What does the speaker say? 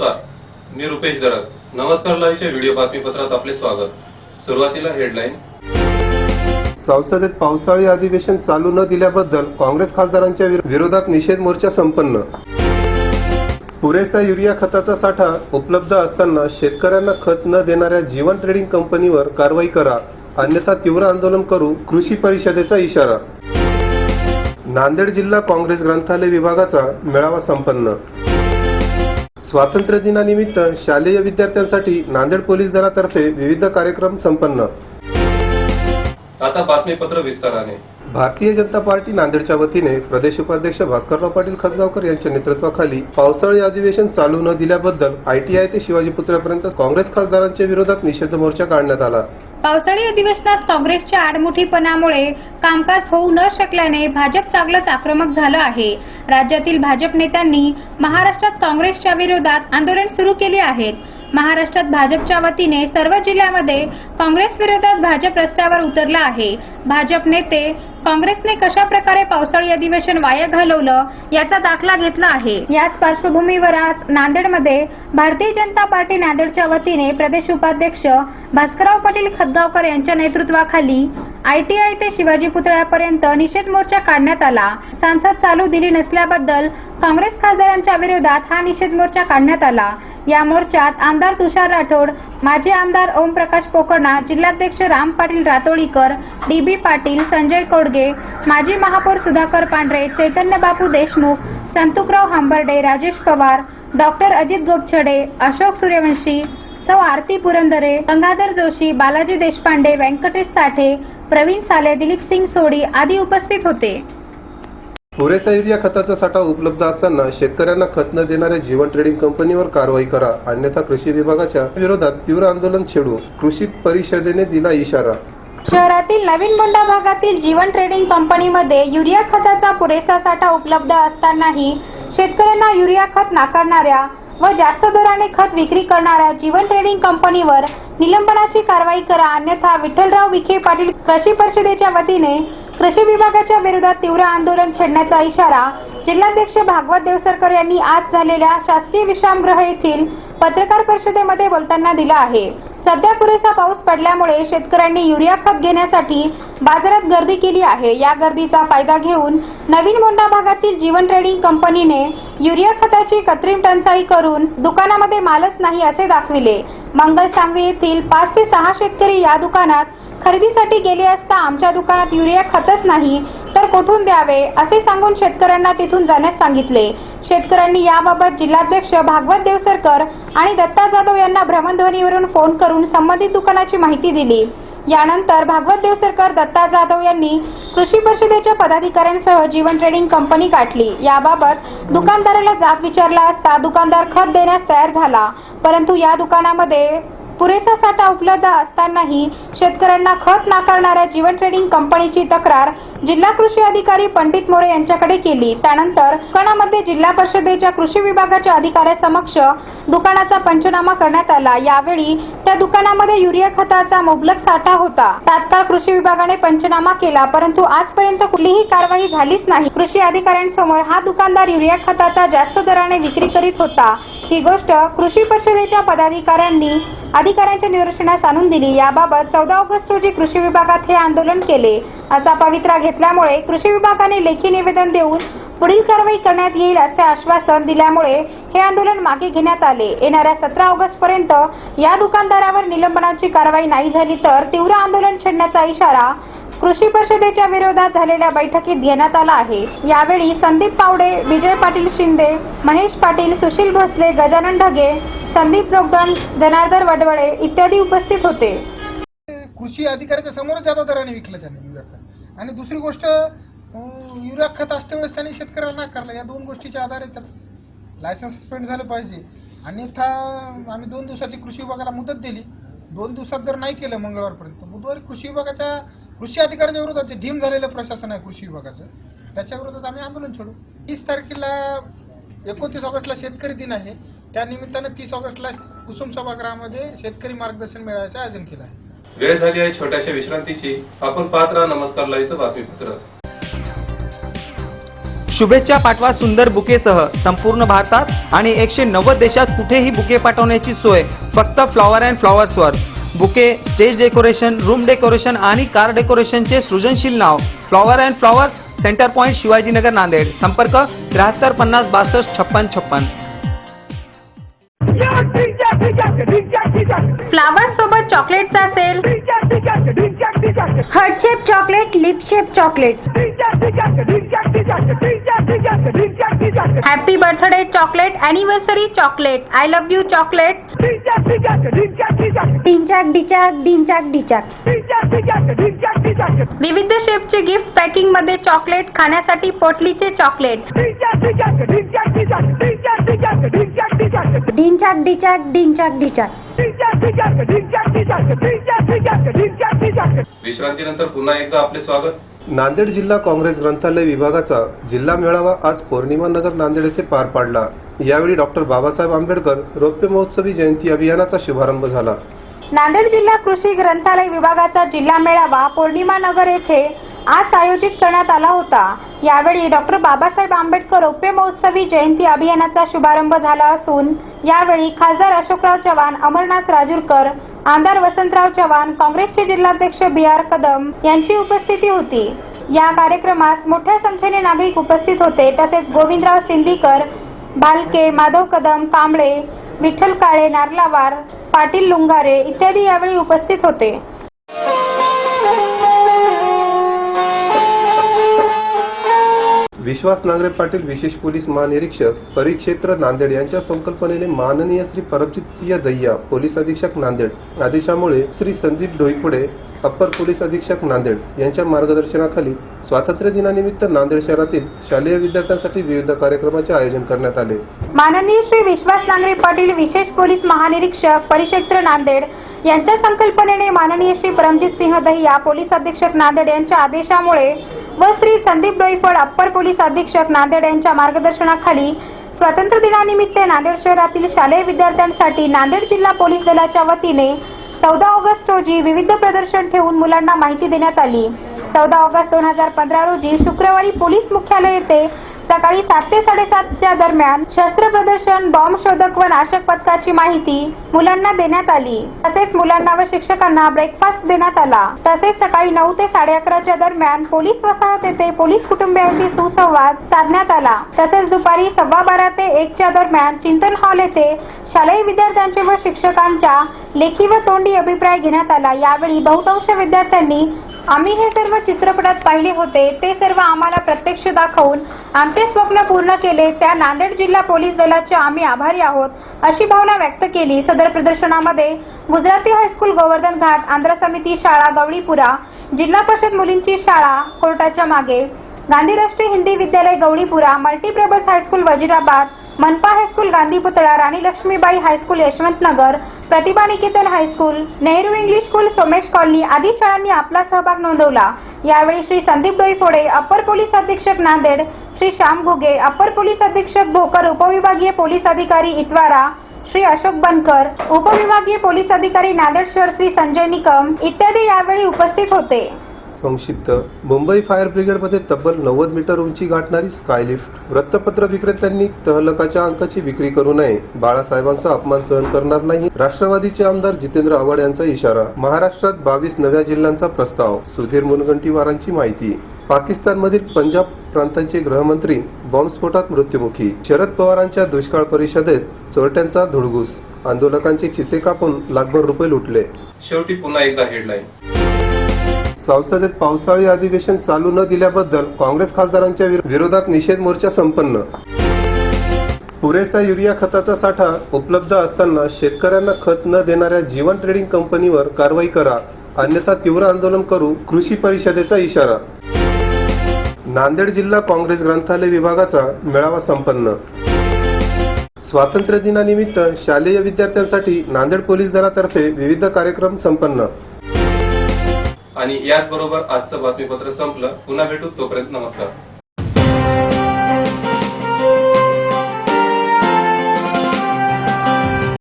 नमस्कार, मी रुपेश दरक. नमस्कार लाईव्हच्या व्हिडिओ बातमीपत्रात आपले स्वागत. सुरुवातीला हेडलाईन. संसदेत पावसाळी अधिवेशन चालू न दिल्याबद्दल काँग्रेस खासदारांच्या विरोधात निषेध मोर्चा संपन्न. पुरेसा युरिया खताचा साठा उपलब्ध असताना शेतकऱ्यांना खत न देणाऱ्या जीवन ट्रेडिंग कंपनीवर कारवाई करा, अन्यथा तीव्र आंदोलन करू, कृषी परिषदेचा इशारा. नांदेड जिल्हा काँग्रेस ग्रंथालय विभागाचा मेळावा संपन्न. स्वातंत्र्य दिनानिमित्त शालेय विद्यार्थ्यांसाठी नांदेड पोलीस दलातर्फे विविध कार्यक्रम संपन्न. आता बातमीपत्र विस्ताराने. भारतीय जनता पार्टी नांदेडच्या वतीने प्रदेश उपाध्यक्ष भास्करराव पाटील खतगावकर यांच्या नेतृत्वाखाली पावसाळी अधिवेशन चालू न दिल्याबद्दल ITI ते शिवाजी पुतळ्यापर्यंत काँग्रेस खासदारांच्या विरोधात निषेध मोर्चा काढण्यात आला. पावसाळी अधिवेशनात काँग्रेसच्या आडमुठीपणामुळे कामकाज होऊ न शकल्याने भाजप चांगलंच आक्रमक झालं आहे. राज्यातील भाजप नेत्यांनी महाराष्ट्रात काँग्रेसच्या विरोधात आंदोलन सुरू केले आहेत. महाराष्ट्रात भाजपच्या वतीने सर्व जिल्ह्यामध्ये काँग्रेस विरोधात भाजप रस्त्यावर उतरला आहे. भाजप नेते काँग्रेसने कशा प्रकारे पावसाळी अधिवेशन वाया घालवलं याचा दाखला घेतला आहे. याच पार्श्वभूमीवर आज नांदेडमध्ये भारतीय जनता पार्टी नांदेडच्या वतीने प्रदेश उपाध्यक्ष भास्करराव पाटील खतगावकर यांच्या नेतृत्वाखाली ITI ते शिवाजी पुतळ्यापर्यंत निषेध मोर्चा काढण्यात आला. संसद चालू दिली नसल्याबद्दल काँग्रेस खासदारांच्या विरोधात हा निषेध मोर्चा काढण्यात आला. या मोर्चात आमदार तुषार राठोड, माजी आमदार ओमप्रकाश पोकर्णा, जिल्हाध्यक्ष राम पाटील रातोळीकर, DB पाटील, संजय कोडगे, माजी महापौर सुधाकर पांढरे, चैतन्य बापू देशमुख, संतुकराव हांबर्डे, राजेश पवार, डॉक्टर अजित गोपछडे, अशोक सूर्यवंशी, सौ आरती पुरंदरे, गंगाधर जोशी, बालाजी देशपांडे, व्यंकटेश साठे, प्रवीण साले, दिलीप सिंग सोडी आदी उपस्थित होते. पुरेसा युरिया खताचा साठा उपलब्ध असताना शेतकऱ्यांना खत न देणाऱ्या जीवन ट्रेडिंग कंपनीवर कारवाई करा, अन्यथा कृषी विभागाच्या विरोधात तीव्र आंदोलन छेडू, कृषी परिषदेने दिला इशारा. शहरातील नवीन मोंढा भागातील जीवन ट्रेडिंग कंपनीमध्ये युरिया खताचा पुरेसा साठा उपलब्ध असतानाही शेतकऱ्यांना युरिया खत नाकारणाऱ्या व जास्त दराने खत विक्री करणाऱ्या जीवन ट्रेडिंग कंपनीवर निलंबनाची कारवाई करा, अन्यथा विठ्ठलराव विखे पाटील कृषी परिषदेच्या वतीने कृषी विभागाच्या विरोधात तीव्र आंदोलन छेडण्याचा इशारा जिल्हाध्यक्ष भागवत देवसरकर यांनी आज झालेल्या शासकीय विश्रामगृह येथील पत्रकार परिषदेमध्ये बोलताना दिला आहे. सध्या पुरेसा पाऊस पडल्यामुळे शेतकऱ्यांनी युरिया खत घेण्यासाठी बाजारात गर्दी केली आहे. या गर्दीचा फायदा घेऊन नवीन मोंढा भागातील जीवन ट्रेडिंग कंपनीने युरिया खताची कृत्रिम टंचाई करून दुकानामध्ये मालच नाही असे दाखविले. मंगल सांगवी येथील 5 ते 6 शेतकरी या दुकानात खरेदीसाठी गेले असता आमच्या दुकानात युरिया खतच नाही तर कुठून द्यावे असे सांगून शेतकऱ्यांना तिथून जाण्यास सांगितले. शेतकऱ्यांनी याबाबत जिल्हाध्यक्ष भागवत देवसरकर आणि दत्ता जाधव यांना भ्रमणध्वनीवरून फोन करून संबंधित दुकानाची माहिती दिली. यानंतर भागवत देवसरकर, दत्ता जाधव यांनी कृषी परिषदेच्या पदाधिकाऱ्यांसह जीवन ट्रेडिंग कंपनी गाठली. याबाबत दुकानदाराला जाब विचारला असता दुकानदार खत देण्यास तयार झाला, परंतु या दुकानामध्ये पुरेसा साठा उपलब्ध असतानाही शेतकऱ्यांना खत नाकारणाऱ्या जीवन ट्रेडिंग कंपनीची तक्रार जिल्हा कृषी अधिकारी पंडित मोरे यांच्याकडे केली. त्यानंतर दुकानामध्ये जिल्हा परिषदेच्या कृषी विभागाच्या अधिकाऱ्यासमक्ष दुकानाचा पंचनामा करण्यात आला. यावेळी त्या दुकानामध्ये युरिया खताचा मुबलक साठा होता. तात्काळ कृषी विभागाने पंचनामा केला, परंतु आजपर्यंत कुठलीही कारवाई झालीच नाही. कृषी अधिकाऱ्यांसमोर हा दुकानदार युरिया खताचा जास्त दराने विक्री करीत होता. ही गोष्ट कृषी परिषदेच्या पदाधिकाऱ्यांनी अधिकाऱ्यांच्या निदर्शनास आणून दिली. याबाबत 14 ऑगस्ट रोजी कृषी विभागात हे आंदोलन केले. असा पवित्रा घेतल्यामुळे कृषी विभागाने लेखी निवेदन देऊन पुढील कारवाई करण्यात येईल असे आश्वासन दिल्यामुळे हे आंदोलन मागे घेण्यात आले. येणाऱ्या 17 ऑगस्ट पर्यंत या दुकानदारावर निलंबनाची कारवाई नाही झाली तर तीव्र आंदोलन छेडण्याचा इशारा कृषी परिषदेच्या विरोधात झालेल्या बैठकीत घेण्यात आला आहे. यावेळी संदीप पावडे, विजय पाटील शिंदे, महेश पाटील, सुशील भोसले, गजानन ढगे, संदीप जोगदंड, जनार्दन वडवळे इत्यादी उपस्थित होते. कृषी अधिकाऱ्याच्या समोरच जादा दराने विकलं त्यांनी युरिया खत. आणि दुसरी गोष्ट, युरिया खत असते वेळेस त्यांनी शेतकऱ्याला नाकारलं. या दोन गोष्टीच्या आधारे त्याचं लायसन्स सस्पेंड झालं पाहिजे. अन्यथा आम्ही 2 दिवसाची कृषी विभागाला मुदत दिली. 2 दिवसात जर नाही केलं मंगळवारपर्यंत, बुधवारी कृषी विभागाच्या कृषी अधिकाऱ्याच्या विरोधात जे ढीम झालेलं प्रशासन आहे कृषी विभागाचं, त्याच्या विरोधात आम्ही आंदोलन छेडू. 30 तारखेला 29 ऑगस्टला शेतकरी दिन आहे. त्या निमित्तानं 30 ऑगस्टला कुसुम सभागृहामध्ये शेतकरी मार्गदर्शन मेळाव्याचे आयोजन केलं आहे. वेळ झाली आहे छोट्याशा विश्रांतीची. आपण पाहत राहा नमस्कार लाईव्हचं बातमीपत्र. शुभेच्छा पाठवा सुंदर बुकेसह संपूर्ण भारतात आणि 190 देशात कुठेही बुके पाठवण्याची सोय फक्त फ्लॉवर अँड फ्लॉवर्सवर. Bouquet, stage decoration, room decoration आणि कार डेकोरेशनचे सृजनशील नाव flower and flowers, centre point, Shivajinagar, Nanded. संपर्क 73 50 62 56 56. फ्लावर सोबत चॉकलेटचा sale, heart shape chocolate, lip shape chocolate, happy birthday chocolate, anniversary chocolate, I love you chocolate, डिंचाक डिचाक डिंचाक डिचाक. विविध शेपचे गिफ्ट पॅकिंग मध्ये चॉकलेट, खाण्यासाठी पोटलीचे चॉकलेट, डिंचाक डिचाक डिंचाक डिचाक. विश्रांतीनंतर पुन्हा एकदा आपले स्वागत. नांदेड जिल्हा काँग्रेस ग्रंथालय विभागाचा जिल्हा मेळावा आज पौर्णिमा नगर नांदेड येथे पार पाडला. यावेळी डॉक्टर बाबासाहेब आंबेडकर रौप्य महोत्सवी जयंती अभियानाचा शुभारंभ झाला. नांदेड जिल्हा कृषी ग्रंथालय विभागाचा जिल्हा मेळावा पौर्णिमा नगर येथे आज आयोजित करण्यात आला होता. यावेळी डॉक्टर बाबासाहेब आंबेडकर रौप्य महोत्सवी जयंती अभियानाचा शुभारंभ झाला असून यावेळी खासदार अशोकराव चव्हाण, अमरनाथ राजूरकर, आमदार वसंतराव चव्हाण, काँग्रेसचे जिल्हाध्यक्ष B.R. कदम यांची उपस्थिती होती. या कार्यक्रमास मोठ्या संख्येने नागरिक उपस्थित होते. तसेच गोविंदराव सिंदीकर, भालके, माधव कदम, कांबळे, विठ्ठल काळे, नार्लावार, पाटील लुंगारे इत्यादी यावेळी उपस्थित होते. विश्वास नांगरे पाटील विशेष पोलीस महानिरीक्षक परिक्षेत्र नांदेड यांच्या संकल्पनेने माननीय श्री परमजित सिंह दहिया पोलीस अधीक्षक नांदेड आदेशामुळे श्री संदीप डोईपुडे अप्पर पोलीस अधीक्षक नांदेड यांच्या मार्गदर्शनाखाली स्वातंत्र्य दिनानिमित्त नांदेड शहरातील शालेय विद्यार्थ्यांसाठी विविध कार्यक्रमाचे आयोजन करण्यात आले. माननीय श्री विश्वास नांगरे पाटील विशेष पोलीस महानिरीक्षक परिक्षेत्र नांदेड यांच्या संकल्पनेने माननीय श्री परमजित सिंह दहिया पोलीस अधीक्षक नांदेड यांच्या आदेशामुळे व श्री संदीप डोईफळ अप्पर पोलीस अधीक्षक नांदेड यांच्या मार्गदर्शनाखाली स्वातंत्र्य दिनानिमित्त नांदेड शहरातील शालेय विद्यार्थ्यांसाठी नांदेड जिल्हा पोलीस दलाच्या वतीने 14 ऑगस्ट रोजी विविध प्रदर्शन ठेवून मुलांना माहिती देण्यात आली. 14 ऑगस्ट 2015 रोजी शुक्रवारी पोलीस मुख्यालय येथे सकाळी 7 ते 7:30 दरम्यान शस्त्र प्रदर्शन, बॉम्ब शोधक व नाशक पथकाची माहिती मुलांना देण्यात आली. तसेच मुलांना व शिक्षकांना ब्रेकफास्ट देण्यात आला. तसेच सकाळी 9 ते 11:30 दरम्यान पोलीस वसाहत येथे पोलीस कुटुंबियांशी सुसंवाद साधण्यात आला. तसेच दुपारी 12:15 ते 1 दरम्यान चिंतन हॉल येथे शालेय विद्यार्थ्यांचे व शिक्षकांच्या लेखी व तोंडी अभिप्राय घेण्यात आला. यावेळी बहुतांश विद्यार्थ्यांनी आम्ही हे सर्व चित्रपटात पाहिले होते, ते सर्व आम्हाला प्रत्यक्ष दाखवून आमचे स्वप्न पूर्ण केले, त्या नांदेड जिल्हा पोलीस दलाचे आम्ही आभारी आहोत अशी भावना व्यक्त केली. सदर प्रदर्शनामध्ये गुजराती हायस्कूल गोवर्धन घाट, आंध्र समिती शाळा गवळीपुरा, जिल्हा परिषद मुलींची शाळा कोर्टाच्या मागे, गांधी राष्ट्रीय हिंदी विद्यालय गवळीपुरा, मल्टीपर्पज हायस्कूल वजीराबाद, मनपा हायस्कूल गांधी पुतळा, Rani Lakshmibai high school Yashwantnagar, Pratibha Niketan high school, Nehru English school Somesh colony आदी शाळांनी आपला सहभाग नोंदवला. यावेळी श्री संदीप डोईफोडे अप्पर पोलीस अधीक्षक नांदेड, श्री श्याम घुगे अप्पर पोलीस अधीक्षक भोकर, उपविभागीय पोलीस अधिकारी इतवारा श्री अशोक बनकर, उपविभागीय पोलीस अधिकारी नांदेड शहर श्री संजय निकम इत्यादी यावेळी उपस्थित होते. संक्षिप्त मुंबई फायर ब्रिगेडमध्ये तब्बल 90 मीटर उंची गाठणारी स्कायलिफ्ट. वृत्तपत्र विक्रेत्यांनी तहलकाच्या अंकाची विक्री करू नये. बाळासाहेबांचा अपमान सहन करणार नाही. राष्ट्रवादीचे आमदार जितेंद्र आव्हाड यांचा इशारा. महाराष्ट्रात 22 नव्या जिल्ह्यांचा प्रस्ताव. सुधीर मुनगंटीवारांची माहिती. पाकिस्तानमधील पंजाब प्रांतांचे गृहमंत्री बॉम्बस्फोटात मृत्युमुखी. शरद पवारांच्या दुष्काळ परिषदेत चोरट्यांचा धुडगूस. आंदोलकांचे खिसे कापून लाखभर रुपये लुटले. शेवटी पुन्हा एकदा हेडलाईन. संसदेत पावसाळी अधिवेशन चालू न दिल्याबद्दल काँग्रेस खासदारांच्या विरोधात निषेध मोर्चा संपन्न. पुरेसा युरिया खताचा साठा उपलब्ध असताना शेतकऱ्यांना खत न देणाऱ्या जीवन ट्रेडिंग कंपनीवर कारवाई करा, अन्यथा तीव्र आंदोलन करू, कृषी परिषदेचा इशारा. नांदेड जिल्हा काँग्रेस ग्रंथालय विभागाचा मेळावा संपन्न. स्वातंत्र्य दिनानिमित्त शालेय विद्यार्थ्यांसाठी नांदेड पोलीस दलातर्फे विविध कार्यक्रम संपन्न. आणि याचबरोबर आजचं बातमीपत्र संपलं. पुन्हा भेटू, तोपर्यंत नमस्कार.